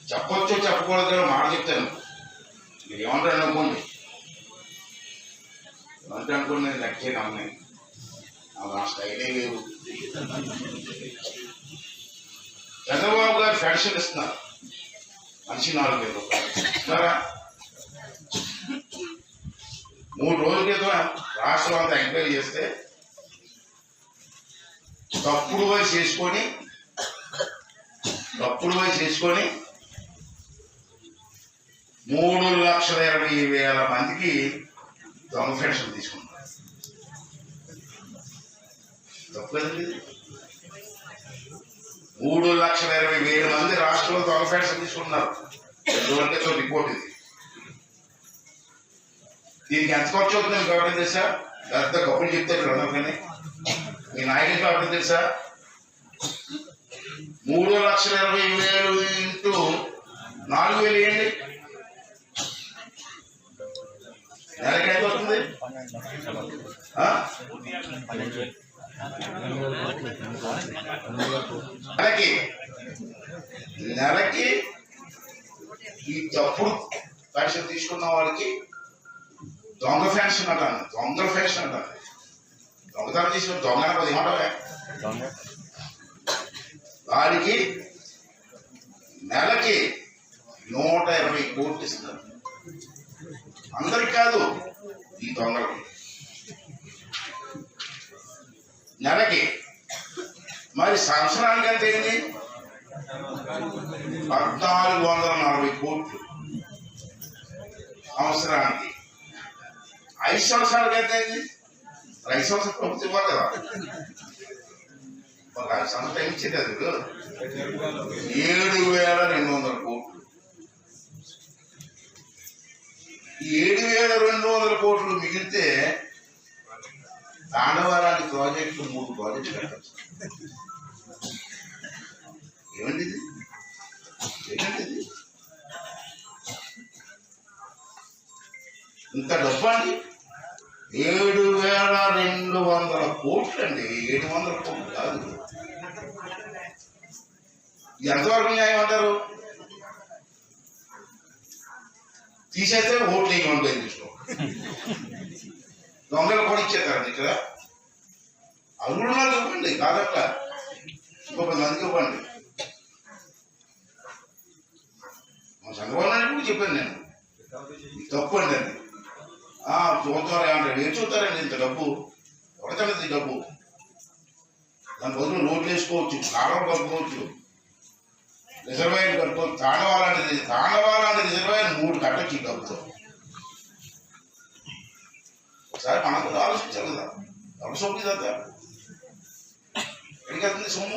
చెప్పొచ్చు చెప్పకూడదు మాట చెప్తాను. మీరు ఏమంటారు అనుకోండి, ఏమంటారు అనుకోండి, నేను లెక్కే నమ్మే నా స్టైలే వేరు. చంద్రబాబు గారు పెన్షన్ ఇస్తున్నారు, మనిషి 4,000 రూపాయలు ఇస్తున్నారా? 3 రోజుల క్రితం రాష్ట్రం అంతా ఎంక్వైరీ చేస్తే తప్పుడు వయసు చేసుకొని 3,20,000 మందికి దొంగ పెన్షన్ తీసుకుంటారు. తప్పు కదండి. 3,20,000 మంది రాష్ట్రంలో దొంగ పెన్షన్ తీసుకుంటున్నారు. 2 రోజుల క్రితం రిపోర్ట్ ఇది. దీనికి ఎంత ఖర్చు అవుతుంది మీకు ఎవరైనా తెలుసా? పెద్ద కప్పులు చెప్తారు అందరికీ. మీ నాయకుడికి ఎవరైనా తెలుసా? 3,20,000 ఇంటూ 4,000 వేయండి, నెలకి ఎంత అవుతుంది? నెలకి ఈ తప్పుడు పెన్షన్ తీసుకున్న వాడికి దొంగ పెన్షన్ అంటాను. దొంగతనం తీసుకున్న దొంగ అనేది ఏమంటావే? వారికి నెలకి 120 కోట్లు ఇస్తున్నారు. అందరికి కాదు, ఈ దొంగలకి నెలకి. మరి సంవత్సరానికి ఎంత అయింది? 1,440 కోట్లు సంవత్సరానికి. 5 సంవత్సరాలకి ఎంత అయింది? 5 సంవత్సరాలు ప్రభుత్వం ఇవ్వాలి కదా. ఒక 5 సంవత్సరాలు టైం ఇచ్చేది అది 7,200 కోట్లు. 7,200 కోట్లు మిగిలితే తాండవాలాంటి ప్రాజెక్టులు 3 ప్రాజెక్టులు కట్టచ్చు. ఏమండి ఇది? ఇంత డబ్బు అండి. 7,200 కోట్లు అండి. 700 కోట్లు కాదు. ఎంతవరకు న్యాయం అంటారు? తీసేస్తే ఓట్లు వేయమని బెదిరిస్తాం. దొంగలు కూడా ఇచ్చేస్తారండి ఇక్కడ. అది కూడా నాకు ఇవ్వండి, కాదట్ల ఇంకో 10 మందికి ఇవ్వండి. మా చంద్రబాబు నాయుడు కూడా చెప్పాను నేను, తప్పు అండి అది. చూస్తారా ఏమంటారు? ఏం చూస్తారండి? ఇంత డబ్బు ఎవరికండి డబ్బు? దాని బదులు రోడ్లు వేసుకోవచ్చు, కాలువలు కట్టుకోవచ్చు, రిజర్వాయర్ కట్టుకోవచ్చు. తాండవాలాంటి రిజర్వాయర్ 3 కట్టచ్చు ఈ డబ్బుతో. ఒకసారి మనకు ఆలోచించాలి కదా. ఎవరు సొమ్ము ఇదంతా ఎక్కడికి వెళ్తుంది సొమ్ము?